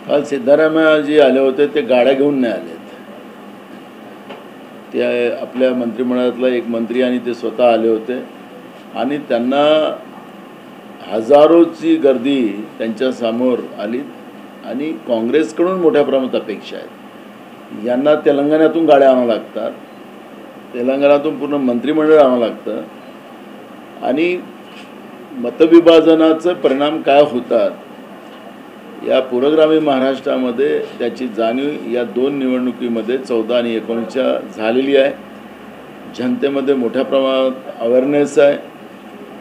काल सिद्धरामय्याजी आले होते, ते गाड्या घेऊन नाही आलेत. ते आपल्या मंत्रिमंडळातला एक मंत्री आणि ते स्वतः आले होते आणि त्यांना हजारोची गर्दी त्यांच्यासमोर आली आणि काँग्रेसकडून मोठ्या प्रमाणात अपेक्षा आहेत. यांना तेलंगणातून गाड्या आणावं लागतात, तेलंगणातून पूर्ण मंत्रिमंडळ आणावं लागतं आणि मतविभाजनाचे परिणाम काय होतात या पूर्वग्रामीण महाराष्ट्रामध्ये त्याची जाणीव या दोन निवडणुकीमध्ये 14 आणि 19च्या झालेली आहे. जनतेमध्ये मोठ्या प्रमाणात अवेअरनेस आहे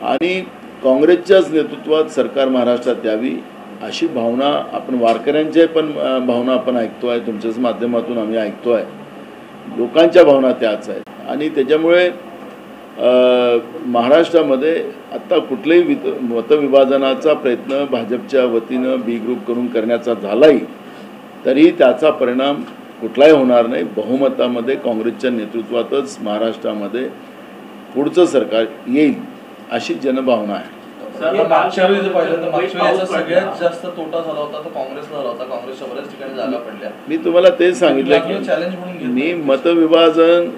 आणि काँग्रेसच्याच नेतृत्वात सरकार महाराष्ट्रात यावी अशी भावना आपण वारकऱ्यांच्या पण भावना आपण ऐकतो आहे, तुमच्याच माध्यमातून आम्ही ऐकतो आहे. लोकांच्या भावना त्याच आहेत आणि त्याच्यामुळे महाराष्ट्रामध्ये आत्ता कुठल्याही मतविभाजनाचा प्रयत्न भाजपच्या वतीनं बी ग्रुप करून करण्याचा झालाही तरी त्याचा परिणाम कुठलाही होणार नाही. बहुमतामध्ये काँग्रेसच्या नेतृत्वातच महाराष्ट्रामध्ये पुढचं सरकार येईल अशी जनभावना आहे. मागच्या वेळी पाहिलं तर मागच्या वेळेचा सगळ्यात जास्त तोटा झाला होता तो काँग्रेसला झाला होता. काँग्रेसच्या बऱ्याच ठिकाणी जागा पडल्या. मी तुम्हाला तेच सांगितलं की चॅलेंज म्हणून मी मतविभाजन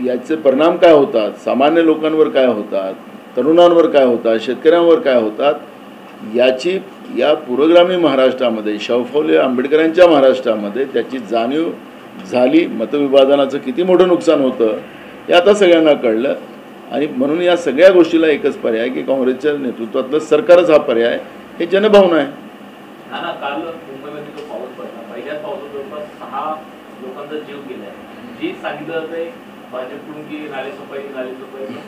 याचे परिणाम काय होतात, सामान्य लोकांवर काय होतात, तरुणांवर काय होतात, शेतकऱ्यांवर काय होतात याची या पूर्वग्रामीण महाराष्ट्रामध्ये शाहू फुले आंबेडकरांच्या महाराष्ट्रामध्ये त्याची जाणीव झाली. मतविभाजनाचं किती मोठं नुकसान होतं हे आता सगळ्यांना कळलं आणि म्हणून या सगळ्या गोष्टीला एकच पर्याय की काँग्रेसच्या नेतृत्वातलं सरकारच हा पर्याय हे जनभावना आहे. काल मुंबईमध्ये जो पाऊस पडला पहिल्याच पावसात जवळपास 6 लोकांचा जीव गेलाय. जी सांगितलं जाते भाजपकडून की नाले सफाई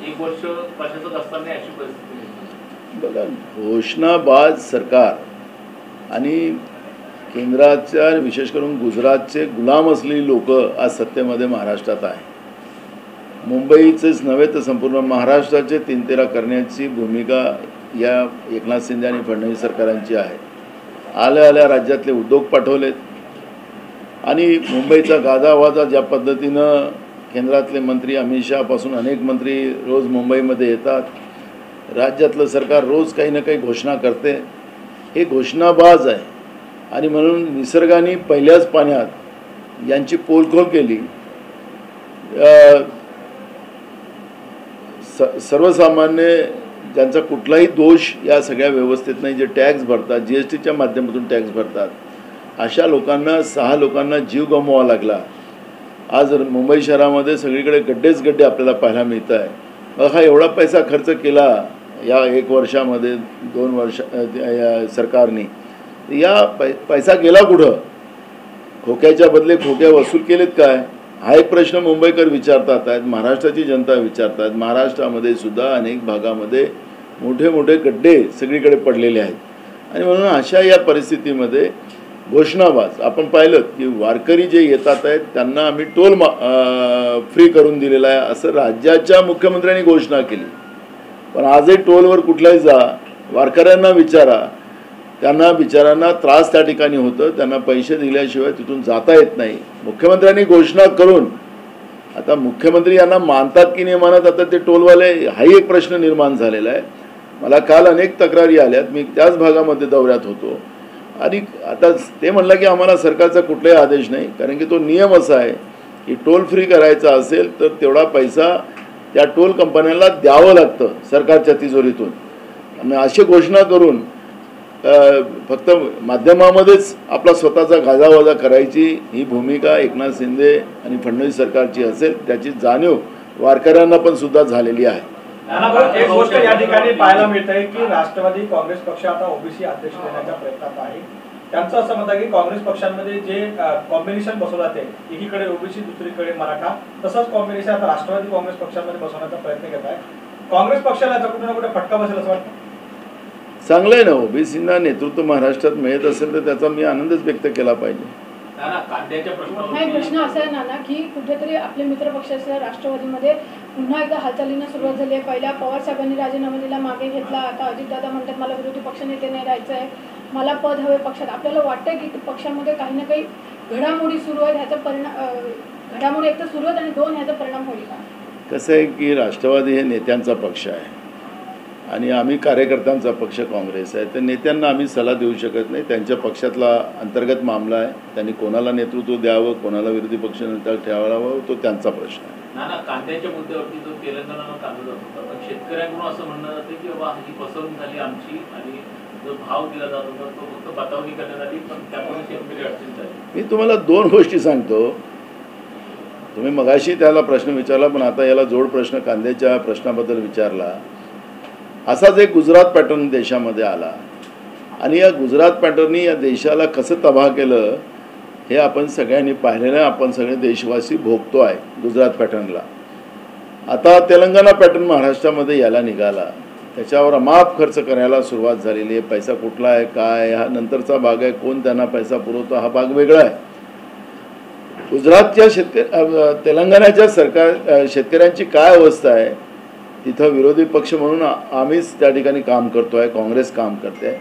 1 वर्ष प्रशासक असताना अशी परिस्थिती. बघा, घोषणाबाज सरकार आणि केंद्राच्या विशेष करून गुजरातचे गुलाम असलेली लोक आज सत्तेमध्ये महाराष्ट्रात आहे. मुंबईचेच नव्हे तर संपूर्ण महाराष्ट्राचे 3-13 करण्याची भूमिका या एकनाथ शिंदे आणि फडणवीस सरकारांची आहे. आल्या राज्यातले उद्योग पाठवलेत आणि मुंबईचा गाजावाजा ज्या पद्धतीनं केंद्रातले मंत्री अमित शहापासून अनेक मंत्री रोज मुंबईमध्ये येतात. राज्यातलं सरकार रोज काही ना काही घोषणा करते. हे घोषणाबाज आहे आणि म्हणून निसर्गाने पहिल्याच पाण्यात यांची पोलखोल केली. सर्वसामान्य ज्यांचा कुठलाही दोष या सगळ्या व्यवस्थेत नाही, जे टॅक्स भरतात, GSTच्या माध्यमातून टॅक्स भरतात, अशा लोकांना 6 लोकांना जीव गमवावा लागला. आज मुंबई शहरामध्ये सगळीकडे गड्डेच गड्डे आपल्याला पाहायला मिळत आहे. मग हा एवढा पैसा खर्च केला या 1 वर्षामध्ये 2 वर्ष या सरकारने, या पैसा गेला कुठं? खोक्याच्या बदले खोक्या वसूल केलेत काय? हा एक प्रश्न मुंबईकर विचारतात आहेत, महाराष्ट्राची जनता विचारतात. महाराष्ट्रामध्ये सुद्धा अनेक भागामध्ये मोठे मोठे गड्डे सगळीकडे पडलेले आहेत आणि म्हणून अशा या परिस्थितीमध्ये घोषणाबाज आपण पाहिलं की वारकरी जे येतात आहेत त्यांना आम्ही टोल फ्री करून दिलेला आहे असं राज्याच्या मुख्यमंत्र्यांनी घोषणा केली. पण आजही टोलवर कुठलाही जा, वारकऱ्यांना विचारा, त्यांना बिचारांना त्रास त्या ठिकाणी होतं. त्यांना पैसे दिल्याशिवाय तिथून जाता येत नाही. मुख्यमंत्र्यांनी घोषणा करून आता मुख्यमंत्री यांना मानतात की नाही मानत, आता ते टोलवाले हाही एक प्रश्न निर्माण झालेला आहे. मला काल अनेक तक्रारी आल्यात, मी त्याच भागामध्ये दौऱ्यात होतो आणि आता ते म्हणलं की आम्हाला सरकारचा कुठलाही आदेश नाही, कारण की तो नियम असा आहे की टोल फ्री करायचा असेल तर तेवढा पैसा त्या टोल कंपन्यांना द्यावं लागतं सरकारच्या तिजोरीतून. अशी घोषणा करून फक्त माध्यमामध्येच आपला स्वतःचा गाजावाजा करायची ही भूमिका एकनाथ शिंदे आणि फडणवीस सरकारची असेल, त्याची जाणीव वारकऱ्यांना पण सुद्धा झालेली आहे. एक गोष्ट या ठिकाणी पाहायला मिळत आहे की राष्ट्रवादी काँग्रेस पक्ष आता ओबीसी अध्यक्ष देण्याच्या प्रयत्नात आहे. त्यांचं असं मत आहे की काँग्रेस पक्षांमध्ये जे कॉम्बिनेशन बसवलं जाते, एकीकडे ओबीसी दुसरीकडे मराठा, तसंच कॉम्बिनेशन आता राष्ट्रवादी काँग्रेस पक्षांमध्ये बसवण्याचा प्रयत्न करत आहे. काँग्रेस पक्षाला याचा कुठे ना कुठे फटका बसेल असं वाटतं? चांगलं आहे ना, ओबीसींना नेतृत्व महाराष्ट्रात मिळत असेल तर त्याचा मी आनंदच व्यक्त केला पाहिजे. प्रश्न असा आहे नाना की कुठेतरी आपले मित्र पक्षाच्या राष्ट्रवादीमध्ये पुन्हा एकदा हालचालींना सुरुवात झाली आहे. पहिल्या पवार साहेबांनी राजीनामा दिला, मागे घेतला. आता अजितदादा म्हणतात मला विरोधी पक्षनेते नाही राहायचं आहे, मला पद हवे पक्षात. आपल्याला वाटतंय की पक्षामध्ये काही ना काही घडामोडी सुरू आहेत, ह्याचा परिणाम घडामोडी एक तर सुरू आहेत आणि 2 ह्याचा परिणाम होईल का? कसं आहे की राष्ट्रवादी हे नेत्यांचा पक्ष आहे आणि आम्ही कार्यकर्त्यांचा पक्ष काँग्रेस आहे, तर नेत्यांना आम्ही सल्ला देऊ शकत नाही. त्यांच्या पक्षातला अंतर्गत मामला आहे. त्यांनी कोणाला नेतृत्व द्यावं, कोणाला विरोधी पक्ष नेता ठेवावं, तो त्यांचा प्रश्न आहे. ना कांद्याच्या मुद्द्यावरती जो तेलंगणाला कांदा जात होता, पण शेतकऱ्यांकडून असं म्हणणं जाते की बाबा ही फसवणूक झाली आमची आणि जो भाव दिला जात होता तो फक्त बतावणी करण्यात आली, पण त्यामुळे शेतकरी अडचणीत झाले. मी तुम्हाला 2 गोष्टी सांगतो. तुम्ही मगाशी त्याला प्रश्न विचारला, पण आता याला जोड प्रश्न कांद्याच्या प्रश्नाबद्दल विचारला. असाच एक गुजरात पॅटर्न देशामध्ये आला आणि या गुजरात पॅटर्ननी या देशाला कसं तबाह केलं हे आपण सगळ्यांनी पाहिलेलं आहे. आपण सगळे देशवासी भोगतो आहे गुजरात पॅटर्नला. आता तेलंगणा पॅटर्न महाराष्ट्रामध्ये यायला निघाला. त्याच्यावर अमाप खर्च करायला सुरुवात झालेली आहे. पैसा कुठला आहे, काय, हा नंतरचा भाग आहे. कोण त्यांना पैसा पुरवतो हा भाग वेगळा आहे. गुजरातच्या तेलंगणाच्या शेतकऱ्यांची काय अवस्था आहे, तिथं विरोधी पक्ष म्हणून आम्हीच त्या ठिकाणी काम करतो आहे, काँग्रेस काम करते आहे.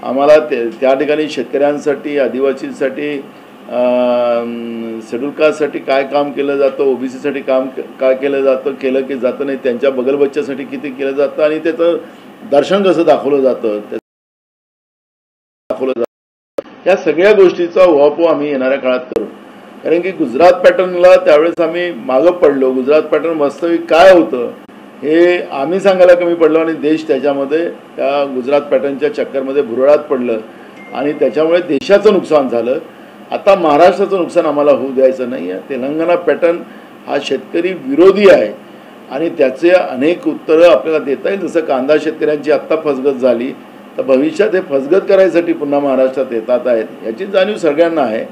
आम्हाला त्या ठिकाणी शेतकऱ्यांसाठी, आदिवासींसाठी, शेड्यूल कास्टसाठी काय काम केलं जातं, ओबीसीसाठी काम काय केलं जातं, केलं की जातं नाही, त्यांच्या बगलबच्च्यासाठी किती केलं जातं आणि त्याचं दर्शन कसं दाखवलं जातं, या सगळ्या गोष्टीचा उहापोह आम्ही येणाऱ्या काळात करू. कारण की गुजरात पॅटर्नला त्यावेळेस आम्ही मागं पडलो. गुजरात पॅटर्न वास्तविक काय होतं हे आम्ही सांगायला कमी पडलो आणि देश त्याच्यामध्ये त्या गुजरात पॅटर्नच्या चक्करमध्ये भुरळात पडलं आणि त्याच्यामुळे देशाचं नुकसान झालं. आता महाराष्ट्राचं नुकसान आम्हाला होऊ द्यायचं नाही आहे. तेलंगणा पॅटर्न हा शेतकरी विरोधी आहे आणि त्याचे अनेक उत्तरं आपल्याला देता येईल. जसं कांदा शेतकऱ्यांची आत्ता फसगत झाली, तर भविष्यात हे फसगत करायसाठी पुन्हा महाराष्ट्रात येतात आहेत याची जाणीव सगळ्यांना आहे.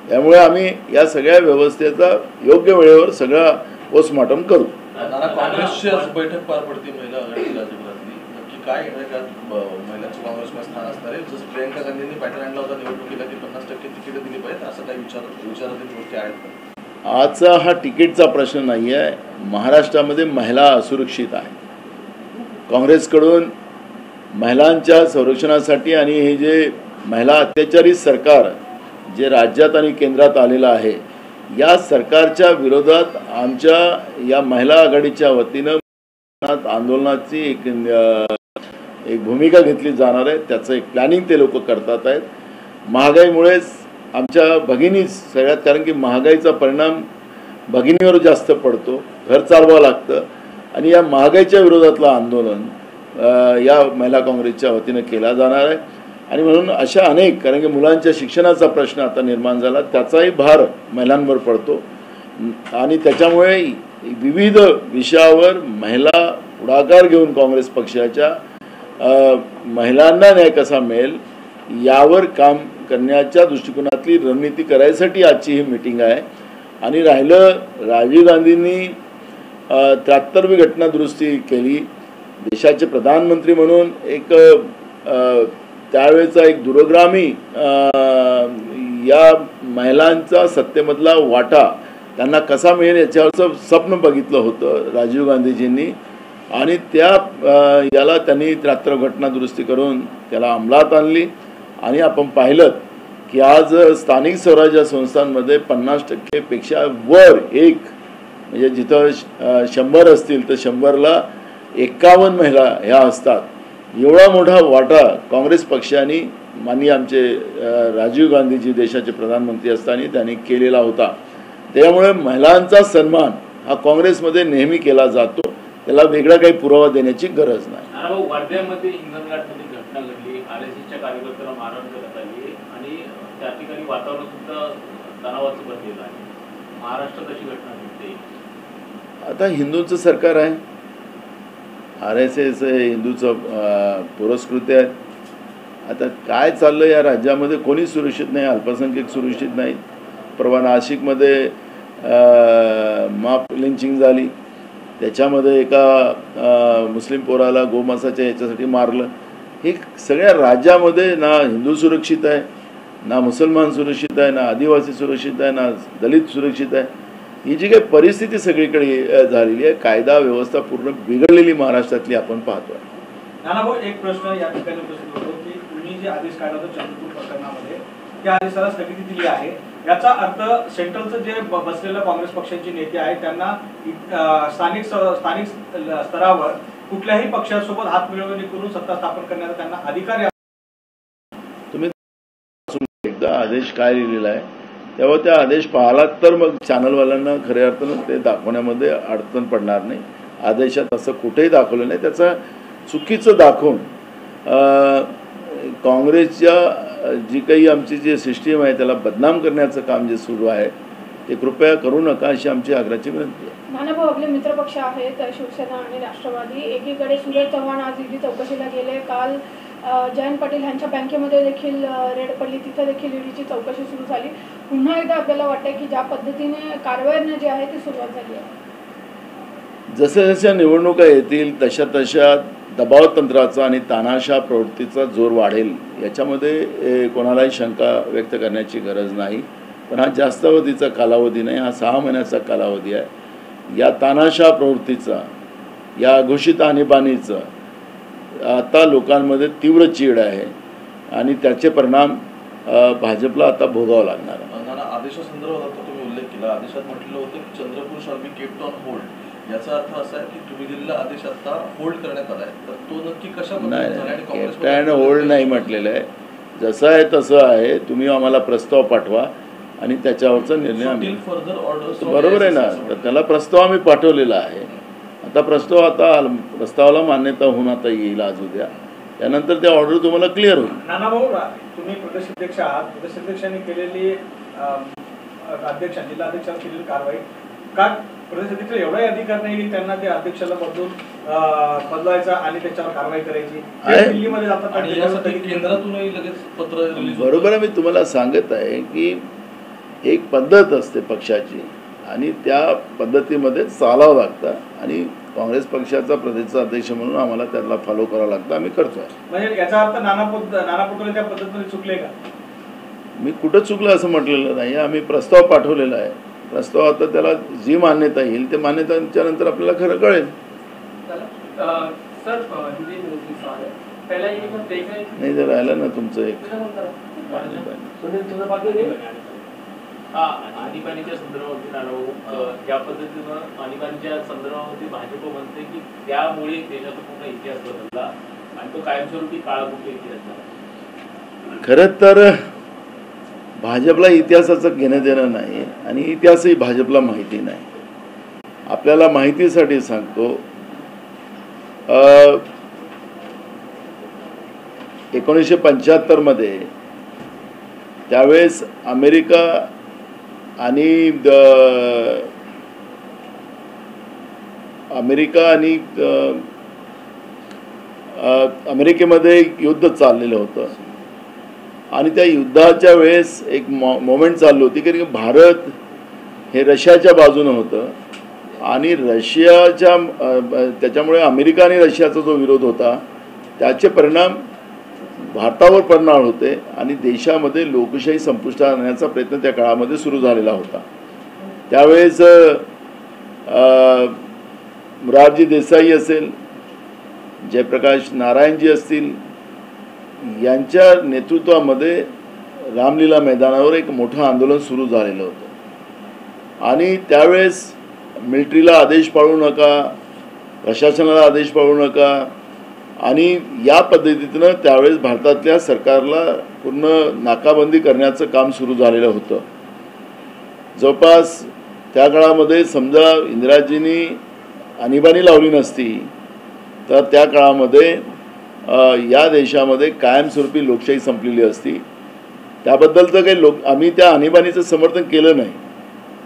त्यामुळे आम्ही या सगळ्या व्यवस्थेचा योग्य वेळेवर सगळा पोस्टमॉर्टम करू. काँग्रेसची आज बैठक पार पडते महिला आघाडी राज्यभरातली, नक्की काय महिलांचं काँग्रेसमध्ये स्थान असणार आहे? जसं प्रियंका गांधींनी पॅटर्न आणला होता निवडणुकीला की 50% तिकीट दिली पाहिजे, असं काही विचारातील गोष्टी आहेत? आजचा हा तिकीटचा प्रश्न नाही आहे. महाराष्ट्रामध्ये महिला असुरक्षित आहे. काँग्रेसकडून महिलांच्या संरक्षणासाठी आणि हे जे महिला अत्याचारी सरकार जे राज्यात आणि केंद्रात आलेलं आहे, या सरकारच्या विरोधात आमच्या या महिला आघाडीच्या वतीनं आंदोलनाची एक भूमिका घेतली जाणार आहे. त्याचं एक प्लॅनिंग ते लोक करतात आहेत. महागाईमुळेच आमच्या भगिनी सगळ्यात, कारण की महागाईचा परिणाम भगिनीवर जास्त पडतो, घर चालवावं लागतं आणि या महागाईच्या विरोधातलं आंदोलन या महिला काँग्रेसच्या वतीनं केला जाणार आहे. आणि म्हणून अशा अनेक, कारण की मुलांच्या शिक्षणाचा प्रश्न आता निर्माण झाला, त्याचाही भार महिलांवर पडतो आणि त्याच्यामुळे विविध विषयावर महिला पुढाकार घेऊन काँग्रेस पक्षाच्या महिलांना न्याय कसा मिळेल यावर काम करण्याच्या दृष्टिकोनातली रणनीती करायसाठी आजची ही मीटिंग आहे. आणि राहिलं, राजीव गांधींनी 73वी घटना दुरुस्ती केली. देशाचे प्रधानमंत्री म्हणून एक त्यावेळेचा एक दूरगामी या महिलांचा सत्तेमधला वाटा त्यांना कसा मिळेल याच्यावरचं स्वप्न बघितलं होतं राजीव गांधीजींनी आणि त्या याला त्यांनी 73 घटना दुरुस्ती करून त्याला अंमलात आणली. आणि आपण पाहिलं की आज स्थानिक स्वराज्य संस्थांमध्ये 50% पेक्षा वर एक, म्हणजे जिथं 100 असतील तर 100ला 51 महिला ह्या असतात. एवढा मोठा वाटा काँग्रेस पक्षाने माननीय आमचे राजीव गांधीजी देशाचे प्रधानमंत्री असताना त्यांनी केलेला होता. त्यामुळे महिलांचा सन्मान हा काँग्रेसमध्ये नेहमी केला जातो. त्याला वेगळा काही पुरावा देण्याची गरज नाही. वर्ध्यामध्ये हिंगणघाटमध्ये घटना घडली, RSSच्या कार्यकर्त्याला मारहाण करण्यात आली आणि त्या ठिकाणी वातावरण सुद्धा तणावाचं बनलेलं आहे. महाराष्ट्रात अशी घटना घडते. आता हिंदूंचं सरकार आहे, RSS हिंदूचं पुरस्कृत आहे. आता काय चाललं या राज्यामध्ये कोणी सुरक्षित नाही, अल्पसंख्याक सुरक्षित नाही. परवा नाशिकमध्ये माप लिंचिंग झाली, त्याच्यामध्ये एका मुस्लिम पोराला गोमांसाच्या याच्यासाठी मारलं. हे सगळ्या राज्यामध्ये ना हिंदू सुरक्षित आहे, ना मुसलमान सुरक्षित आहे, ना आदिवासी सुरक्षित आहे, ना दलित सुरक्षित आहे. ही जी काही परिस्थिती सगळीकडे झालेली आहे, कायदा व्यवस्था पूर्ण बिघडलेली महाराष्ट्रातली आपण पाहतोय. नानाभाऊ, एक प्रश्न या ठिकाणी उपस्थित होतो की तुम्ही जे आदेश काढला होता चंद्रपूर प्रकरणामध्ये, त्या आदेशाला स्थगिती दिली आहे. याचा अर्थ सेंट्रलचं जे बसलेलं काँग्रेस पक्षाचे नेते आहेत त्यांना स्थानिक स्तरावर कुठल्याही पक्षासोबत हात मिळवणी करून सत्ता स्थापन करण्याचा त्यांना अधिकार आहे. तुम्ही एकदा आदेश काय लिहिलेला आहे तेव्हा त्या आदेश पाहिलात तर मग चॅनलवाल्यांना खऱ्या अर्थानं ते दाखवण्यामध्ये अडचण पडणार नाही. आदेशात असं कुठेही दाखवलं नाही. त्याचं चुकीचं दाखवून काँग्रेसच्या जी काही आमची जी सिस्टीम आहे त्याला बदनाम करण्याचं काम जे सुरू आहे ते कृपया करू नका अशी आमची आग्रहाची विनंती आहे. नानाभाऊ, आपले मित्रपक्ष आहेत शिवसेना आणि राष्ट्रवादी. एकीकडे सूरज चव्हाण आज ईडी चौकशीला गेले. काल जयंत पाटील यांच्या बँकेमध्ये देखील रेड पडली, तिथं देखील ईडीची चौकशी सुरू झाली. पुन्हा एकदा आपल्याला वाटतं की ज्या पद्धतीने कारवाई जी आहे ती सुरुवात झाली आहे. जशा जशा निवडणुका येतील तशा तशा दबाव तंत्राचा आणि तानाशा प्रवृत्तीचा जोर वाढेल याच्यामध्ये कोणालाही शंका व्यक्त करण्याची गरज नाही. पण हा जास्त अवधीचा कालावधी नाही, हा 6 महिन्याचा कालावधी आहे. या तानाशा प्रवृत्तीचा, या घोषित आणीबाणीचं आता लोकांमध्ये तीव्र चीड आहे आणि त्याचे परिणाम भाजपला आता भोगावं लागणार आहे. नाना, आदेशासंदर्भात आता तुम्ही उल्लेख केला. आदेशात म्हटलं होतं की Chandrapur shall be kept on hold. याचा अर्थ असा आहे की तुम्ही दिलेला आदेश आता होल्ड करण्यात आलाय, तर तो नक्की कशा केप्ट अँड होल्ड नाही म्हटलेलं आहे. जसं आहे तसं आहे. तुम्ही आम्हाला प्रस्ताव पाठवा आणि त्याच्यावरचा निर्णय आम्ही. बरोबर आहे ना. तर त्याला प्रस्ताव आम्ही पाठवलेला आहे. आता प्रस्तावाला मान्यता होऊन आता येईल आज उद्या. त्यानंतर त्या ऑर्डर तुम्हाला क्लिअर होईल. नानाभाऊ, तुम्ही प्रदेशाध्यक्ष आहात. प्रदेशाध्यक्षांनी केलेली जिल्हा अध्यक्षांनी केलेली कारवाई का प्रदेशाध्यक्ष एवढाही अधिकार नाही की त्यांना ते अध्यक्षाला बदलायचा आणि त्याच्यावर कारवाई करायची. दिल्लीमध्ये जातात केंद्रातूनही लगेच पत्र. बरोबर आहे. मी तुम्हाला सांगत आहे की एक पद्धत असते पक्षाची आणि त्या पद्धतीमध्ये चालावं लागतं आणि काँग्रेस पक्षाचा प्रदेशाध्यक्ष म्हणून आम्हाला त्याला फॉलो करावं लागतं. आम्ही करतोय. म्हणजे याचा अर्थ नाना पटोले त्या पद्धतीने चुकले का? मी कुठं चुकलं असं म्हटलेलं नाही. आम्ही प्रस्ताव पाठवलेला आहे. प्रस्ताव आता त्याला जी मान्यता येईल ते मान्यतांच्या नंतर आपल्याला खरं कळेल. नाही जर राहिलं ना तुमचं एक आणीबाणीच्या संदर्भावरती नानाभाऊ, ज्या पद्धतीनं आणीबाणीच्या संदर्भावरती भाजप म्हणते की त्यामुळे देशाचा पूर्ण इतिहास बदलला आणि तो कायमस्वरूपी काळाकुट्ट इतिहास झाला. खरं तर भाजपला इतिहासाचं घेणं देणं नाही आणि इतिहासही भाजपला माहिती नाही. आपल्याला माहितीसाठी सांगतो, 1975 मध्ये त्यावेळेस अमेरिका अमेरिकेमध्ये युद्ध चाललेलं होतं आणि त्या युद्धाच्या वेळेस एक मोमेंट चालली होती की भारत हे रशियाच्या बाजूनं होतं आणि त्याच्यामुळे अमेरिका आणि रशियाचा जो विरोध होता त्याचे परिणाम भारतावर पडणार होते आणि देशामध्ये लोकशाही संपुष्टात आणण्याचा प्रयत्न त्या काळामध्ये सुरू झालेला होता. त्यावेळेस मोरारजी देसाई असेल, जयप्रकाश नारायणजी असतील, यांच्या नेतृत्वामध्ये रामलीला मैदानावर एक मोठं आंदोलन सुरू झालेलं होतं आणि त्यावेळेस मिलिटरीला आदेश पाळू नका, प्रशासनाला आदेश पाळू नका आणि या पद्धतीनं त्यावेळेस भारतातल्या सरकारला पूर्ण नाकाबंदी करण्याचं काम सुरू झालेलं होतं. जवळपास त्या काळामध्ये समजा इंदिराजींनी आणीबाणी लावली नसती तर त्या काळामध्ये या देशामध्ये कायमस्वरूपी लोकशाही संपलेली असती. त्याबद्दलचं काही आम्ही त्या आणीबाणीचं समर्थन केलं नाही.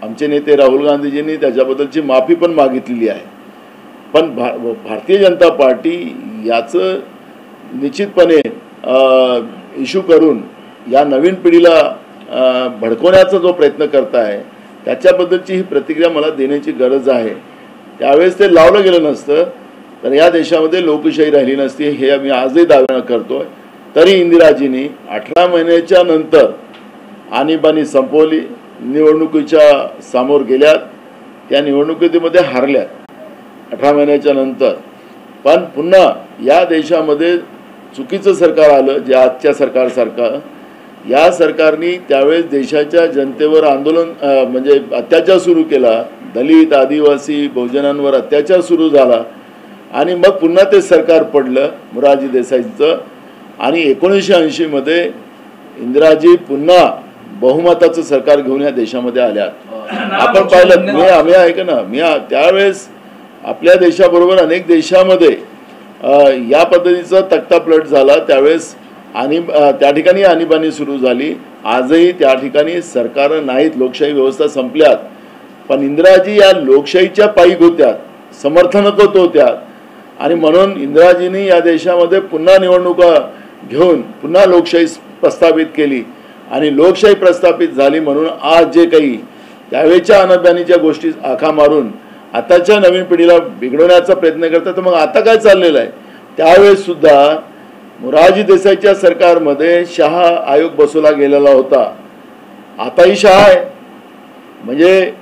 आमचे नेते राहुल गांधीजींनी त्याच्याबद्दलची माफी पण मागितलेली आहे. पण भारतीय जनता पार्टी याचं निश्चितपणे इश्यू करून या नवीन पिढीला भडकवण्याचा जो प्रयत्न करत आहे त्याच्याबद्दलची ही प्रतिक्रिया मला देण्याची गरज आहे. त्यावेळेस ते लावलं गेलं नसतं तर या देशामध्ये लोकशाही राहिली नसती हे आम्ही आजही दावा करतोय. तरी इंदिराजींनी 18 महिन्याच्या नंतर आणीबाणी संपवली, निवडणुकीच्या समोर गेल्यात, त्या निवडणुकीमध्ये हारल्यात 18 महिन्याच्या नंतर. पण पुन्हा या देशामध्ये चुकीचं सरकार आलं जे आजच्या सरकारसारखं. या सरकारने त्यावेळेस देशाच्या जनतेवर आंदोलन म्हणजे अत्याचार सुरू केला. दलित, आदिवासी, बहुजनांवर अत्याचार सुरू झाला आणि मग पुन्हा ते सरकार पडलं मोरारजी देसाईंचं आणि 1980मध्ये इंदिराजी पुन्हा बहुमताचं सरकार घेऊन या देशामध्ये आल्यात। आपण पाहिलं आम्ही ऐका ना त्यावेळेस आपल्या देशाबरोबर अनेक देशामध्ये या पद्धतीचा तक्तापलट झाला। त्यावेळेस आणि त्या ठिकाणी आणीबाणी सुरू झाली। आजही त्या ठिकाणी सरकार नाहीत, लोकशाही व्यवस्था संपल्यात, पण इंदिराजी या लोकशाहीच्या पायीक होत्या, समर्थनकत होत्या आणि म्हणून इंदिराजींनी या देशामध्ये पुन्हा निवडणुका घेऊन पुन्हा लोकशाही प्रस्थापित केली आणि लोकशाही प्रस्थापित झाली म्हणून आज जे काही त्यावेळेच्या आणीबाणीच्या गोष्टी आखा मारून आताच्या नवीन पिढीला बिघडवण्याचा प्रयत्न करतात। तर मग आता काय चाललेलं आहे? त्यावेळेस सुद्धा मोरारजी देसाईच्या सरकारमध्ये शहा आयोग बसवला गेलेला होता, आताही शहा आहे, म्हणजे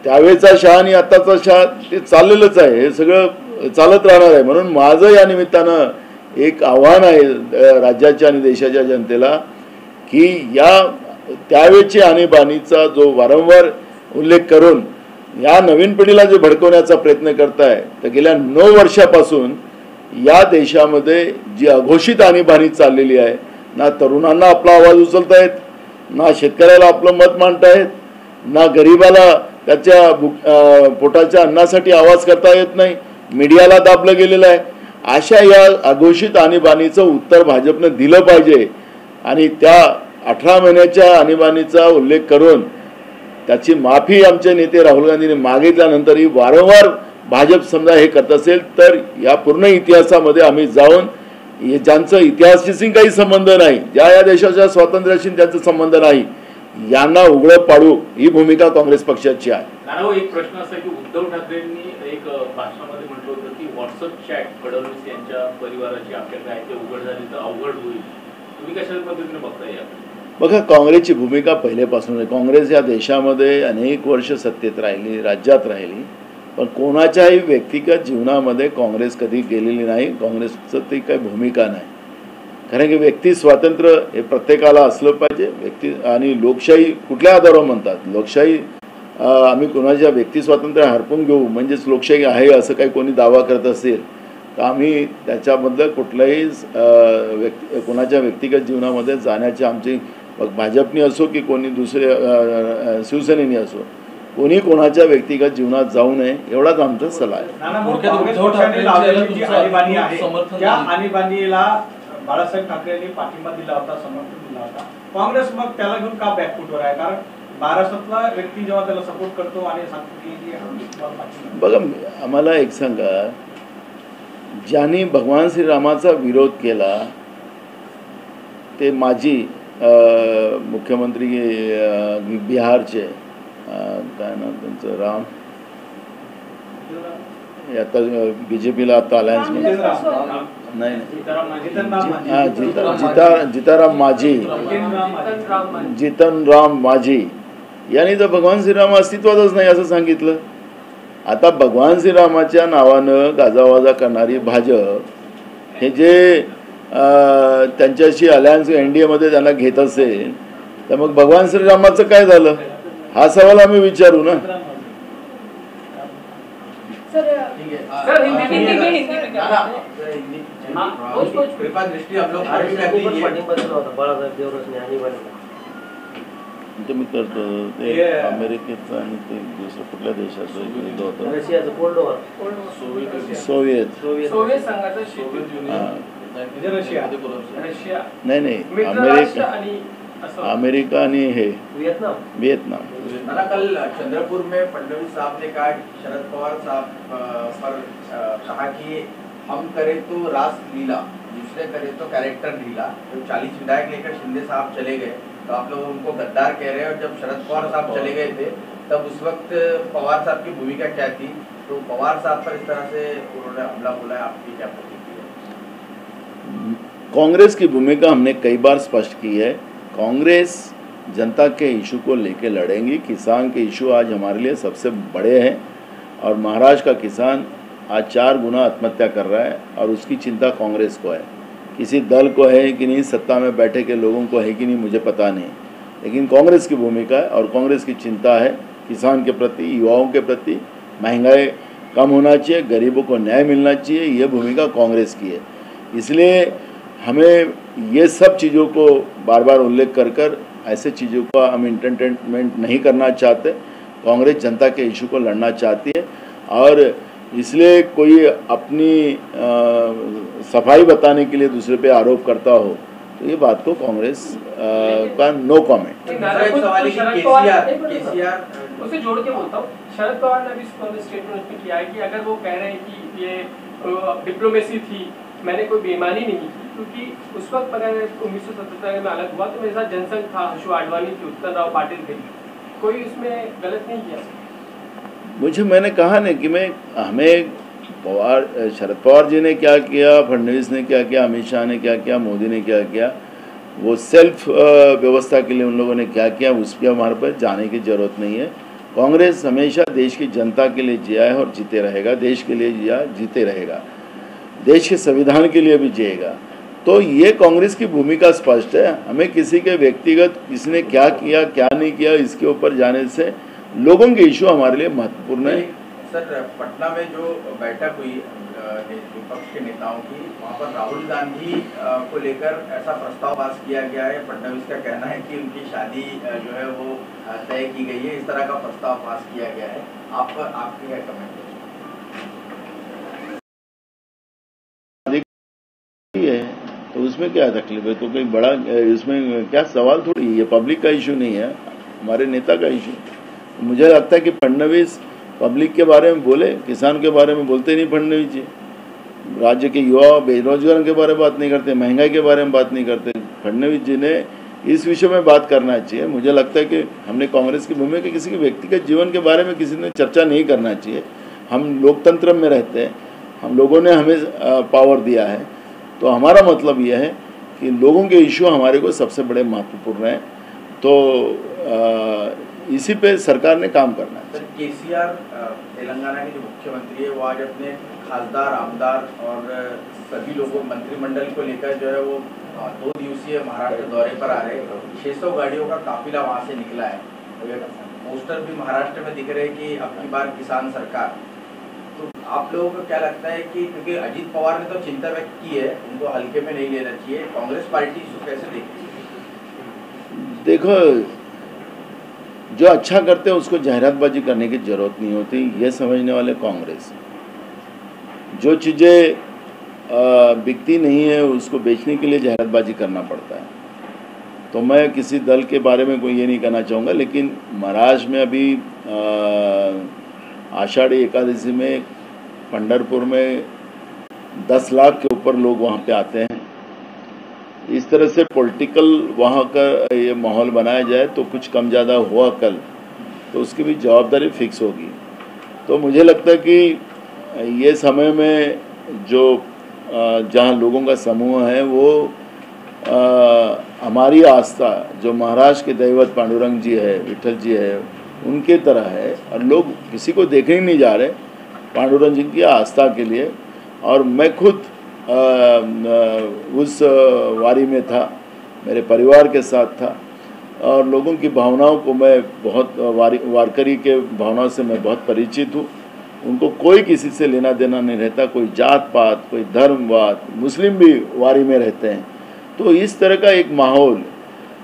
त्यावेळेचा शहा आणि आताचा शहा ते चाललेलंच आहे, हे सगळं चालत राहणार आहे। म्हणून माझं या निमित्तानं एक आव्हान आहे राज्याच्या आणि देशाच्या जनतेला की या त्यावेळेची आणीबाणीचा जो वारंवार उल्लेख करून या नवीन पिढीला जे भडकवण्याचा प्रयत्न करताय, तर गेल्या 9 वर्षापासून या देशामध्ये जी अघोषित आणीबाणी चाललेली आहे, ना तरुणांना आपला आवाज उचलतायत, ना शेतकऱ्याला आपलं मत मांडतायत, ना गरिबाला त्याच्या पोटाच्या अन्नासाठी आवाज करता येत नाही, मीडियाला दाबलं गेलेलं आहे। अशा या अघोषित आणीबाणीचं उत्तर भाजपनं दिलं पाहिजे आणि त्या 18 महिन्याच्या आणीबाणीचा उल्लेख करून त्याची माफी आमचे नेते राहुल गांधींनी मागितल्यानंतरही वारंवार भाजप समजा हे करत असेल तर या पूर्ण इतिहासामध्ये आम्ही जाऊन ज्यांचं इतिहासाशी काही संबंध नाही, ज्या या देशाच्या स्वातंत्र्याशी त्यांचा संबंध नाही, यांना उघडं पाडू ही भूमिका काँग्रेस पक्षाची आहे। नाना, एक प्रश्न असा की उद्धव ठाकरेंनी एक भाषणामध्ये म्हटलं होतं की व्हॉट्सअप चॅट फडणवीस यांच्या परिवाराची आपल्याकडे आहे ते उघड झाली तर अवघड होईल, तुम्ही कशा पद्धतीने बघताय याकडे? बघा, काँग्रेसची भूमिका पहिल्यापासून आहे। काँग्रेस या देशामध्ये अनेक वर्ष सत्तेत राहिली, राज्यात राहिली, पण कोणाच्याही व्यक्तिगत जीवनामध्ये काँग्रेस कधी गेलेली नाही, काँग्रेसचं ती काही भूमिका नाही। कारण की व्यक्ती स्वातंत्र्य हे प्रत्येकाला असलं पाहिजे। व्यक्ती आणि लोकशाही कुठल्या आधारावर म्हणतात? लोकशाही आम्ही कोणाच्या व्यक्ती स्वातंत्र्य हरपून घेऊ म्हणजेच लोकशाही आहे असं काही कोणी दावा करत असेल तर आम्ही त्याच्याबद्दल कुठल्याही कोणाच्या व्यक्तिगत जीवनामध्ये जाण्याची आमची भाजपनी असो की कोणी दुसरे शिवसेनेनी असो कोणी कोणाच्या व्यक्तिगत जीवनात जाऊ नये एवढाच आमचा सल्ला आहे। बाळासाहेब ठाकरेंनी पाठिंबा दिला होता, समर्थन दिला होता, काँग्रेस मग त्याला घेऊन का बॅकफुटवर आहे? कारण महाराष्ट्रातला व्यक्ती जेव्हा त्याला सपोर्ट करतो आणि सांगतो बघा, आम्हाला एक सांगा, ज्यांनी भगवान श्रीरामाचा विरोध केला ते माजी मुख्यमंत्री बिहारचे काय नाव त्यांचं, राम, आता बीजेपीला आता अलायन्स नाही, जिताराम माझी, जितनराम माझी यांनी तर भगवान श्रीराम अस्तित्वातच नाही असं सांगितलं। आता भगवान श्रीरामाच्या नावानं गाजावाजा करणारी भाजप हे जे त्यांच्याशी अलायन्स NDA मध्ये त्यांना घेत असेल तर मग भगवान श्रीरामाचं काय झालं हा सवाल आम्ही विचारू ना। मी करतो ते अमेरिकेचं आणि ते दुसरं कुठल्या देशाचं युद्ध होतं, सोवियत नाही अमेरिका आणि हे वियतनाम। कल चंद्रपुर में फडणवीस साहब ने कहा, शरद पवार साहब पर कहा कि हम करें तो रास लीला, दूसरे करें तो कैरेक्टर लीला। जब 40 विधायक लेकर शिंदे साहब चले गए तो आप लोग उनको गद्दार कह रहे हैं, और जब शरद पवार साहब चले गए थे तब उस वक्त पवार साहब की भूमिका क्या थी? तो पवार साहब पर इस तरह से उन्होंने हमला बोला, आपकी क्या प्रतिक्रिया? कांग्रेस की भूमिका हमने कई बार स्पष्ट की है। कांग्रेस जनता के इशू को लेकर लड़ेंगी। किसान के इशू आज हमारे लिए सबसे बड़े हैं और महाराष्ट्र का किसान आज 4 गुना आत्महत्या कर रहा है और उसकी चिंता कांग्रेस को है। किसी दल को है कि नहीं, सत्ता में बैठे के लोगों को है कि नहीं मुझे पता नहीं, लेकिन कांग्रेस की भूमिका है और कांग्रेस की चिंता है किसान के प्रति, युवाओं के प्रति, महंगाई कम होना चाहिए, गरीबों को न्याय मिलना चाहिए, ये भूमिका कांग्रेस की है। इसलिए हमें ये सब चीज़ों को बार बार उल्लेख कर कर ऐसे चीज़ों का हम एंटरटेनमेंट नहीं करना चाहते। कांग्रेस जनता के इशू को लड़ना चाहती है और इसलिए कोई अपनी सफाई बताने के लिए दूसरे पे आरोप करता हो तो ये बात को कांग्रेस का नो कमेंट। उसे जोड़ के बोलता हूँ, शरद पवार ने भी स्टेटमेंट में किया है कि अगर वो कह रहे हैं कि ये डिप्लोमेसी थी, मैंने कोई बेईमानी नहीं की, क्योंकि उस वक्त अगर 1977 में अलग हुआ तो मेरे साथ जनसंघ था, हर्षु आडवाणी थी, उत्तर राव पाटिल थे, कोई इसमें गलत नहीं किया। मैंने कहा ना कि हमें शरद पवार जी ने क्या किया, फडणवीस ने क्या किया, अमित शाह ने क्या किया, मोदी ने क्या किया, वो सेल्फ व्यवस्था के लिए उन लोगों ने क्या किया, उस पर हमारे पास जाने की ज़रूरत नहीं है। कांग्रेस हमेशा देश की जनता के लिए जिया है और जीते रहेगा, देश के लिए जिया जीते रहेगा, देश के संविधान के लिए भी जिएगा। तो ये कांग्रेस की भूमिका स्पष्ट है। हमें किसी के व्यक्तिगत किसने क्या किया क्या नहीं किया इसके ऊपर जाने से लोगों के इशू हमारे लिए महत्वपूर्ण है। सर, पटना में जो बैठक हुई विपक्ष के नेताओं की, वहाँ पर राहुल गांधी को लेकर ऐसा प्रस्ताव पास किया गया है। फडणवीस का कहना है कि उनकी शादी जो है वो तय की गई है, इस तरह का प्रस्ताव पास किया गया है। आपकी क्या कमेंट है? तो उसमें क्या तकलीफ है? तो कोई बड़ा इसमें क्या सवाल थोड़ी, ये पब्लिक का इशू नहीं है, हमारे नेता का इशू। मुझे लगता है कि फडणवीस पब्लिक के बारे में बोले, किसान के बारे में बोलते नहीं फडणवीस जी, राज्य के युवा बेरोजगार के बारे में बात नहीं करते, महंगाई के बारे में बात नहीं करते। फडणवीस जी ने इस विषय में बात करना चाहिए। मुझे लगता है कि हमने कांग्रेस की भूमिका किसी के व्यक्तिगत जीवन के बारे में किसी ने चर्चा नहीं करना चाहिए। हम लोकतंत्र में रहते हैं, हम लोगों ने हमें पावर दिया है, तो हमारा मतलब यह है कि लोगों के इशू हमारे को सबसे बड़े महत्वपूर्ण हैं, तो इसी पे सरकार ने काम करना है। सर, केसीआर तेलंगाना के जो मुख्यमंत्री है वो आज अपने खासदार, आमदार और सभी लोगों मंत्रिमंडल को लेकर जो है वो 2 दिवसीय महाराष्ट्र दौरे पर आ रहे हैं। 600 गाड़ियों का काफिला वहाँ से निकला है। पोस्टर भी महाराष्ट्र में दिख रहे हैं कि अब की बार किसान सरकार। तो आप लोगों को क्या लगता है कि क्योंकि अजीत पवार ने तो चिंता व्यक्त की है, उनको हल्के में नहीं लेना चाहिए, कांग्रेस पार्टी इसको कैसे देखती है? देखो, जो अच्छा करते हैं उसको जाहिरातबाजी करने की जरूरत नहीं होती, ये समझने वाले कांग्रेस। जो चीज़ें बिकती नहीं है उसको बेचने के लिए जाहिरातबाजी करना पड़ता है। तो मैं किसी दल के बारे में कोई ये नहीं कहना चाहूँगा, लेकिन महाराष्ट्र में अभी आषाढ़ी एकादशी में पंढरपुर में 10 लाख के ऊपर लोग वहाँ पे आते हैं। इस तरह से पॉलिटिकल वहाँ का ये माहौल बनाया जाए तो कुछ कम ज़्यादा हुआ कल तो उसकी भी जवाबदारी फिक्स होगी। तो मुझे लगता है कि ये समय में जो जहाँ लोगों का समूह है वो हमारी आस्था जो महाराष्ट्र के दैवत पांडुरंग जी है, विठल जी है, उनके तरह है और लोग किसी को देखने नहीं जा रहे पांडुरंग जी की आस्था के लिए। और मैं खुद उस वारी में था, मेरे परिवार के साथ था और लोगों की भावनाओं को मैं बहुत वारकरी के भावनाओं से मैं बहुत परिचित हूँ। उनको कोई किसी से लेना देना नहीं रहता, कोई जात पात, कोई धर्मवाद, मुस्लिम भी वारी में रहते हैं। तो इस तरह का एक माहौल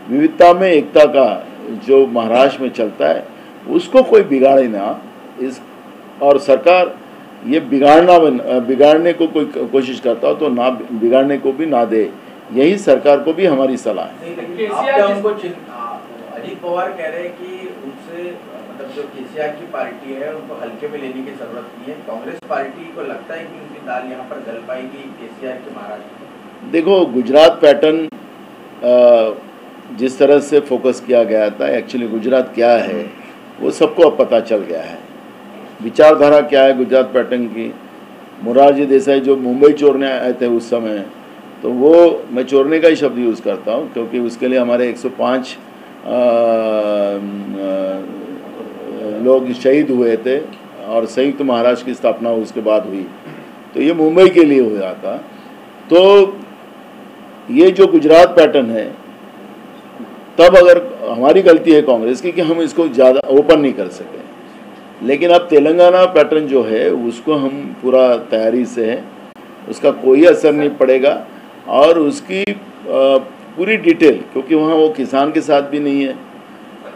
विविधता में एकता का जो महाराष्ट्र में चलता है उसको कोई बिगाड़े ना। इस और सरकार ये बिगाड़ने को कोई कोशिश करता हो तो ना बिगाड़ने को भी ना दे, यही सरकार को भी हमारी सलाह है। अजीत पवार कह रहे हैं कि उनसे मतलब जो केसीआर की पार्टी है उनको हल्के में लेने की जरूरत नहीं है। कांग्रेस पार्टी को लगता है कि उनकी दाल यहाँ पर गल पाएगी केसीआर के महाराष्ट्र में। देखो, गुजरात पैटर्न जिस तरह से फोकस किया गया था, एक्चुअली गुजरात क्या है वो सबको अब पता चल गया है। विचारधारा क्या है गुजरात पैटर्न की। मोरारजी देसाई जो मुंबई चोरने आए थे उस समय, तो वो मैं चोरने का ही शब्द यूज़ करता हूँ क्योंकि उसके लिए हमारे 105 लोग शहीद हुए थे और संयुक्त महाराष्ट्र की स्थापना उसके बाद हुई, तो ये मुंबई के लिए हुआ था। तो ये जो गुजरात पैटर्न है, तब अगर हमारी गलती है कांग्रेस की कि हम इसको ज़्यादा ओपन नहीं कर सके। लेकिन अब तेलंगाना पैटर्न जो है उसको हम पूरा तैयारी से है, उसका कोई असर नहीं पड़ेगा। और उसकी पूरी डिटेल, क्योंकि वहाँ वो किसान के साथ भी नहीं है,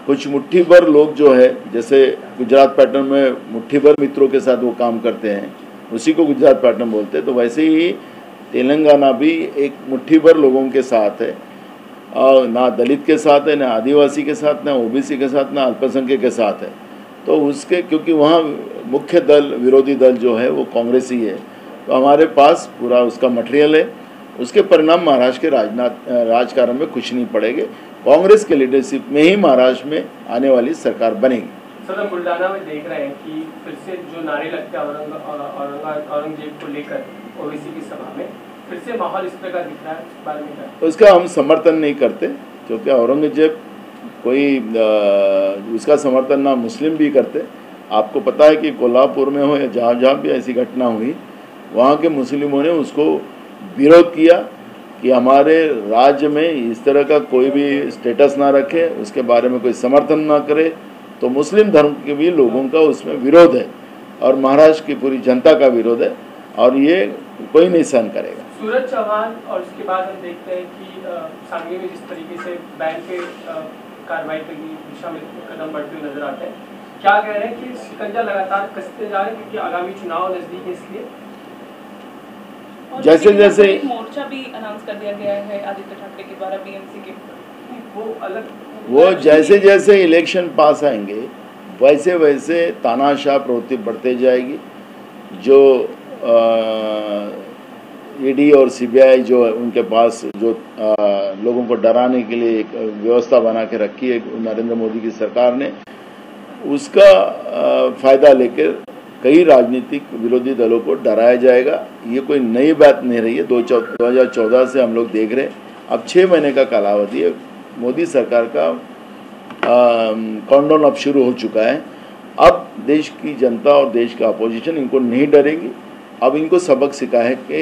कुछ मुट्ठी भर लोग जो है, जैसे गुजरात पैटर्न में मुट्ठी भर मित्रों के साथ वो काम करते हैं, उसी को गुजरात पैटर्न बोलते हैं, तो वैसे ही तेलंगाना भी एक मुट्ठी भर लोगों के साथ है, और ना दलित के साथ है, ना आदिवासी के साथ, ना ओबीसी के साथ, ना अल्पसंख्यक के साथ है। तो उसके क्योंकि वहाँ मुख्य दल, विरोधी दल जो है वो कांग्रेस ही है, तो हमारे पास पूरा उसका मटेरियल है। उसके परिणाम महाराष्ट्र के राजकारण में कुछ नहीं पड़ेंगे। कांग्रेस के लीडरशिप में ही महाराष्ट्र में आने वाली सरकार बनेगी। सर, हम बुल्डाना में देख रहे हैं कि फिर से जो नारे लगते हैं औरंगजेब को लेकर ओवैसी की सभा में, फिर से माहौल इस तरह का दिख रहा है, इस बारे में तो उसका हम समर्थन नहीं करते, क्योंकि औरंगजेब कोई उसका समर्थन ना मुस्लिम भी करते। आपको पता है कि कोल्हापुर में हो या जहाँ जहाँ भी ऐसी घटना हुई, वहाँ के मुस्लिमों ने उसको विरोध किया कि हमारे राज्य में इस तरह का कोई भी स्टेटस ना रखे, उसके बारे में कोई समर्थन ना करे। तो मुस्लिम धर्म के भी लोगों का उसमें विरोध है, और महाराष्ट्र की पूरी जनता का विरोध है, और ये कोई नहीं सहन करेगा। सूरज चौहान, और उसके बाद हम देखते हैं कि सांगली में जिस तरीके से बैंक पे कार्रवाई की दिशा में कदम बढ़ते हुए नजर आते हैं, क्या कह रहे हैं कि शिकंजा लगातार कसते जा रहे हैं क्योंकि आगामी चुनाव नजदीक है, इसलिए जैसे जैसे मोर्चा भी अनाउंस कर दिया गया है आदित्य ठाकरे के द्वारा बीएमसी के, वो जैसे जैसे इलेक्शन पास आएंगे वैसे वैसे तानाशाह प्रवृत्ति बढ़ते जाएगी। जो ईडी और सीबीआई जो उनके पास जो लोगों को डराने के लिए एक व्यवस्था बना के रखी है नरेंद्र मोदी की सरकार ने, उसका फायदा लेकर कई राजनीतिक विरोधी दलों को डराया जाएगा। ये कोई नई बात नहीं रही है, 2014 से हम लोग देख रहे हैं। अब 6 महीने का कालावधि है, मोदी सरकार का काउंटडाउन अब शुरू हो चुका है। अब देश की जनता और देश का अपोजिशन इनको नहीं डरेगी। अब इनको सबक सिखा है कि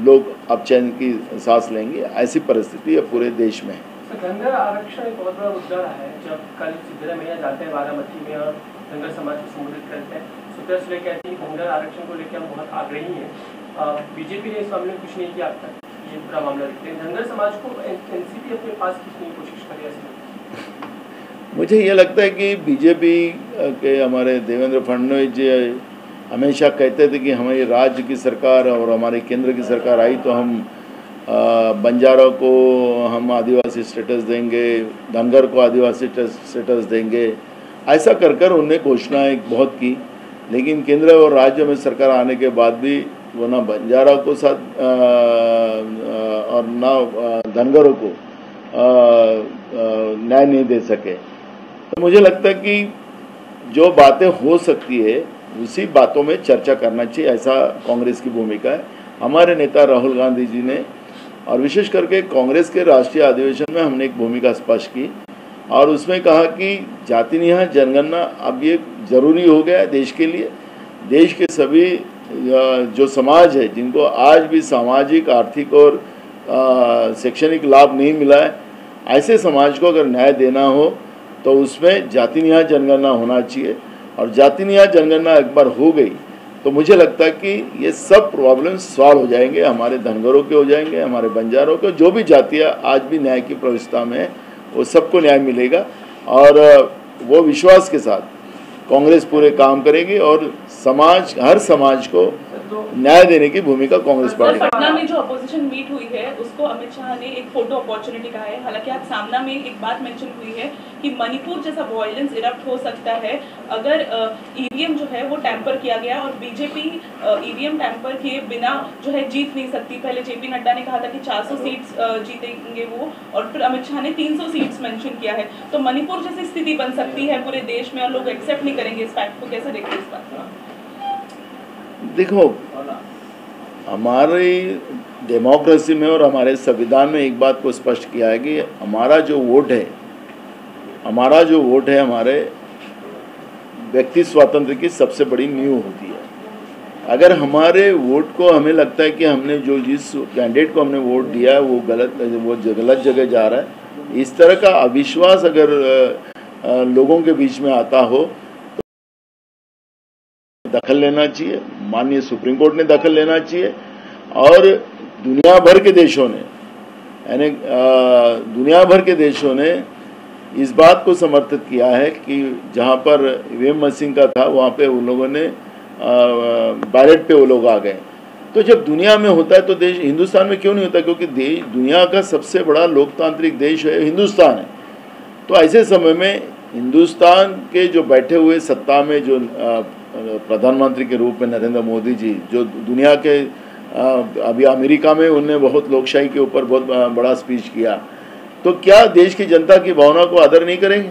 लोग अब चैन की सांस लेंगे, ऐसी परिस्थिति है पूरे देश में। धनगर आरक्षण एक बहुत बड़ा मुद्दा रहा है। जब कल सिद्धरामैया जाते हैं बारामती में और धनगर समाज को संबोधित करते हैं, सुप्रिया सुले कहती है धनगर आरक्षण को लेकर हम बहुत आग्रही हैं। बीजेपी ने इस मामले में कुछ नहीं किया अब तक, ये पूरा मामला देखते हैं। धनगर समाज को एनसीपी अपने पास खींचने की कोशिश कर रही है। मुझे ये लगता है कि बीजेपी के हमारे देवेंद्र फडणवीस जी हमेशा कहते थे कि हमारी राज्य की सरकार और हमारे केंद्र की सरकार आई तो हम बंजारों को हम आदिवासी स्टेटस देंगे, धनगर को आदिवासी स्टेटस देंगे, ऐसा कर कर उन्हें घोषणाएं बहुत की। लेकिन केंद्र और राज्य में सरकार आने के बाद भी वो ना बंजारा को साथ और ना धनगरों को न्याय नहीं दे सके। तो मुझे लगता है कि जो बातें हो सकती है उसी बातों में चर्चा करना चाहिए, ऐसा कांग्रेस की भूमिका है। हमारे नेता राहुल गांधी जी ने और विशेष करके कांग्रेस के राष्ट्रीय अधिवेशन में हमने एक भूमिका स्पष्ट की और उसमें कहा कि जाति निहाय जनगणना अब ये जरूरी हो गया है देश के लिए। देश के सभी जो समाज है जिनको आज भी सामाजिक, आर्थिक और शैक्षणिक लाभ नहीं मिला है, ऐसे समाज को अगर न्याय देना हो तो उसमें जाति निहाय जनगणना होना चाहिए। और जाति निहाय जनगणना एक बार हो गई तो मुझे लगता है कि ये सब प्रॉब्लम्स सॉल्व हो जाएंगे, हमारे धनगरों के हो जाएंगे, हमारे बंजारों के, जो भी जातियाँ आज भी न्याय की प्रविष्टता में है वो सबको न्याय मिलेगा। और वो विश्वास के साथ कांग्रेस पूरे काम करेगी और समाज, हर समाज को न्याय देने की भूमिका कांग्रेस पार्टी। पटना में जो अपोजिशन मीट हुई है उसको अमित शाह ने एक फोटो अपॉर्चुनिटी कहा है। हालांकि आज सामना में एक बात मेंशन हुई है कि मणिपुर जैसा वायलेंस इरप्ट हो सकता है अगर ईवीएम जो है वो टैंपर किया गया और बीजेपी ईवीएम टैंपर किए बिना जो है जीत नहीं सकती। पहले जेपी नड्डा ने कहा था कि 400 सीट्स जीतेंगे वो, और फिर अमित शाह ने 300 सीट्स मेंशन किया है। तो मणिपुर जैसी स्थिति बन सकती है पूरे देश में और लोग एक्सेप्ट नहीं करेंगे इस फैक्ट को। कैसे देखते हैं इस बात को? देखो, हमारी डेमोक्रेसी में और हमारे संविधान में एक बात को स्पष्ट किया है कि हमारा जो वोट है हमारे व्यक्ति स्वातंत्र की सबसे बड़ी नींव होती है। अगर हमारे वोट को हमें लगता है कि हमने जो जिस कैंडिडेट को हमने वोट दिया है वो गलत जगह जा रहा है, इस तरह का अविश्वास अगर लोगों के बीच में आता हो दखल लेना चाहिए, माननीय सुप्रीम कोर्ट ने दखल लेना चाहिए और दुनिया भर के देशों ने यानी दुनिया भर के देशों ने इस बात को समर्थित किया है कि जहां पर ईवीएम मशीन का था वहां पे उन लोगों ने बैलेट पे वो लोग आ गए। तो जब दुनिया में होता है तो देश हिंदुस्तान में क्यों नहीं होता? क्योंकि देश दुनिया का सबसे बड़ा लोकतांत्रिक देश है हिंदुस्तान है। तो ऐसे समय में हिंदुस्तान के जो बैठे हुए सत्ता में जो प्रधानमंत्री के रूप में नरेंद्र मोदी जी, जो दुनिया के अभी अमेरिका में उन्होंने बहुत लोकशाही के ऊपर बहुत बड़ा स्पीच किया, तो क्या देश की जनता की भावना को आदर नहीं करेंगे?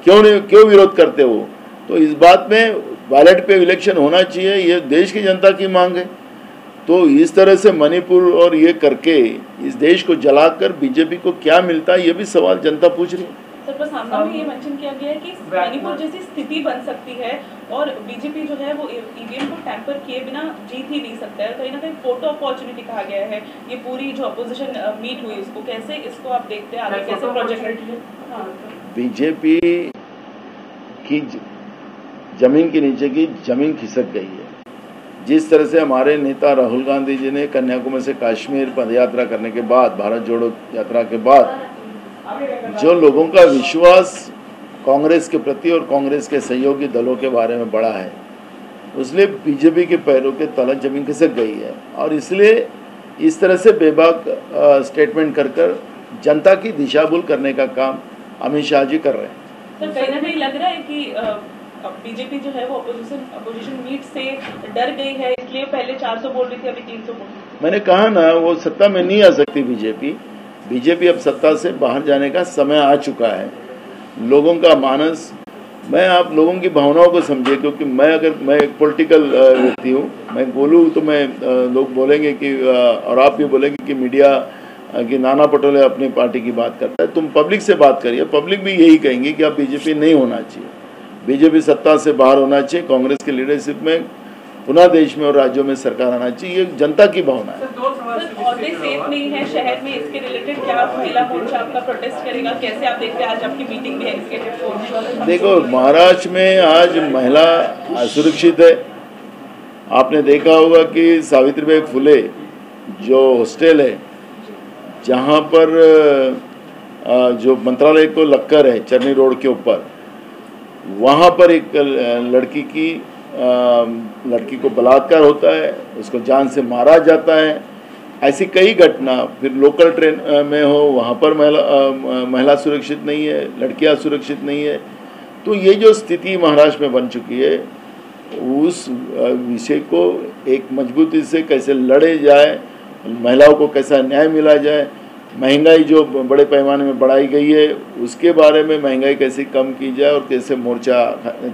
क्यों विरोध करते हो? तो इस बात में बैलेट पे इलेक्शन होना चाहिए, ये देश की जनता की मांग है। तो इस तरह से मणिपुर और ये करके इस देश को जलाकर बीजेपी को क्या मिलता है, ये भी सवाल जनता पूछ रही है। सर, पर सामना में ये मेंशन किया गया है कि मणिपुर जैसी स्थिति बन सकती है और बीजेपी जो है वो ईवीएम को टैंपर किए बिना जीत ही नहीं सकता है। कहीं ना कहीं फोटो अपॉर्चुनिटी कहा गया है। ये पूरी जो अपोजिशन मीट हुई उसको कैसे इसको आप देखते हैं, आगे कैसे प्रोजेक्ट? बीजेपी की जमीन के नीचे की जमीन खिसक गई है। जिस तरह से हमारे नेता राहुल गांधी जी ने कन्याकुमारी से कश्मीर पदयात्रा करने के बाद, भारत जोड़ो यात्रा के बाद, जो लोगों का विश्वास कांग्रेस के प्रति और कांग्रेस के सहयोगी दलों के बारे में बढ़ा है, उसलिए बीजेपी के पैरों के तले जमीन खिसक गई है और इसलिए इस तरह से बेबाक स्टेटमेंट कर जनता की दिशा भूल करने का काम अमित शाह जी कर रहे हैं। तो कहीं ना कहीं लग रहा है कि बीजेपी जो है वो अपोजिशन मीट से डर गई है, इसलिए पहले 400 बोल रही थी, अभी 300 बोल रही थी। मैंने कहा ना, वो सत्ता में नहीं आ सकती बीजेपी अब सत्ता से बाहर जाने का समय आ चुका है। लोगों का मानस, मैं आप लोगों की भावनाओं को समझिए, क्योंकि मैं एक पॉलिटिकल व्यक्ति हूँ, मैं बोलूँ तो मैं लोग बोलेंगे कि और आप भी बोलेंगे कि मीडिया कि नाना पटोले अपनी पार्टी की बात करता है। तुम पब्लिक से बात करिए, पब्लिक भी यही कहेंगे कि अब बीजेपी नहीं होना चाहिए, बीजेपी सत्ता से बाहर होना चाहिए, कांग्रेस की लीडरशिप में पुनः देश में और राज्यों में सरकार आना चाहिए। ये जनता की भावना है। सेफ नहीं है शहर में, इसके रिलेटेड क्या महिला मोर्चा आपका प्रोटेस्ट करेगा? कैसे आप देखते हैं? आज आपकी मीटिंग भी है इसके। देखो, महाराष्ट्र में आज महिला असुरक्षित है। आपने देखा होगा कि सावित्रीबाई फुले जो हॉस्टल है, जहाँ पर जो मंत्रालय को लगकर है चरनी रोड के ऊपर, वहाँ पर एक लड़की को बलात्कार होता है, उसको जान से मारा जाता है। ऐसी कई घटना, फिर लोकल ट्रेन में हो, वहाँ पर महिला सुरक्षित नहीं है, लड़कियाँ सुरक्षित नहीं है। तो ये जो स्थिति महाराष्ट्र में बन चुकी है, उस विषय को एक मजबूती से कैसे लड़े जाए, महिलाओं को कैसा न्याय मिला जाए, महंगाई जो बड़े पैमाने में बढ़ाई गई है उसके बारे में महंगाई कैसे कम की जाए और कैसे मोर्चा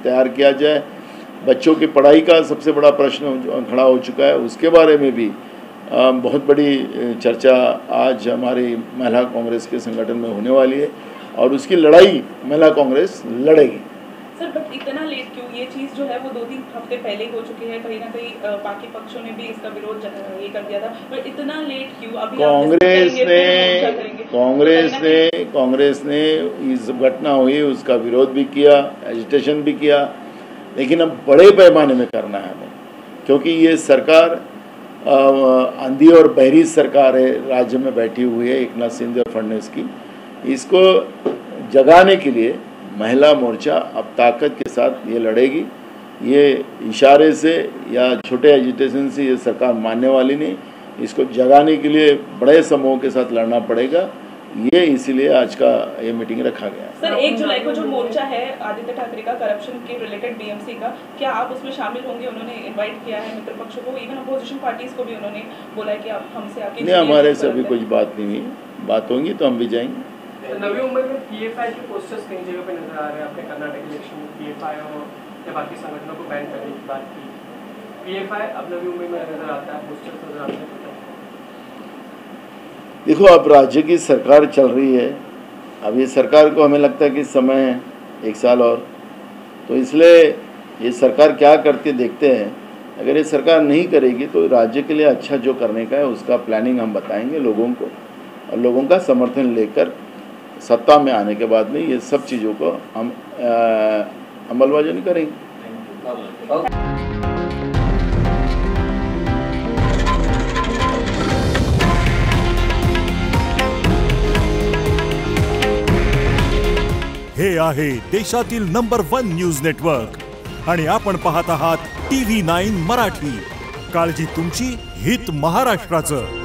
तैयार किया जाए, बच्चों की पढ़ाई का सबसे बड़ा प्रश्न खड़ा हो चुका है, उसके बारे में भी बहुत बड़ी चर्चा आज हमारी महिला कांग्रेस के संगठन में होने वाली है और उसकी लड़ाई महिला कांग्रेस लड़ेगी। सर, बट इतना लेट क्यों? ये चीज़ जो है वो 2-3 हफ्ते पहले ही हो चुकी है। कहीं ना कहीं बाकी पक्षों ने भी इसका विरोध ये कर दिया था, पर इतना लेट क्यों? अभी कांग्रेस ने इस घटना हुई उसका विरोध भी किया, एजिटेशन भी किया, लेकिन अब बड़े पैमाने में करना है हमें, क्योंकि ये सरकार अंधी और बहरी सरकार है, राज्य में बैठी हुई है एकनाथ शिंदे और फडणवीस की। इसको जगाने के लिए महिला मोर्चा अब ताकत के साथ ये लड़ेगी। ये इशारे से या छोटे एजिटेशन से ये सरकार मानने वाली नहीं, इसको जगाने के लिए बड़े समूह के साथ लड़ना पड़ेगा। ये इसीलिए आज का ये मीटिंग रखा गया। सर, 1 जुलाई को जो मोर्चा है आदित्य ठाकरे का करप्शन के रिलेटेड बीएमसी का, क्या आप उसमें शामिल होंगे? उन्होंने इनवाइट किया है मित्र पक्षों को, इवन अपोजिशन पार्टीज को भी उन्होंने बोला है कि आप हमसे आके। नहीं, हमारे से अभी कुछ बात नहीं हुई, बात होंगी तो हम भी जाएंगे। नवी मुंबई में पीएफआई के पोस्टर्स कई जगह पे नजर आ रहे हैं। आपने कर्नाटक इलेक्शन में पीएफआई और बाकी संगठनों को बैन करने की बात की, पीएफआई अब नवी मुंबई में नजर आता है, पोस्टर्स नजर आते हैं। देखो, अब राज्य की सरकार चल रही है, अब ये सरकार को हमें लगता है कि समय है 1 साल और, तो इसलिए ये सरकार क्या करती देखते हैं। अगर ये सरकार नहीं करेगी तो राज्य के लिए अच्छा जो करने का है उसका प्लानिंग हम बताएंगे लोगों को, और लोगों का समर्थन लेकर सत्ता में आने के बाद में ये सब चीज़ों को हम अमलवाजी करेंगे। हे आहे देशातील नंबर 1 न्यूज नेटवर्क आणि आपण पाहत आहात TV9 मराठी। काळजी तुमची, हित महाराष्ट्राचं।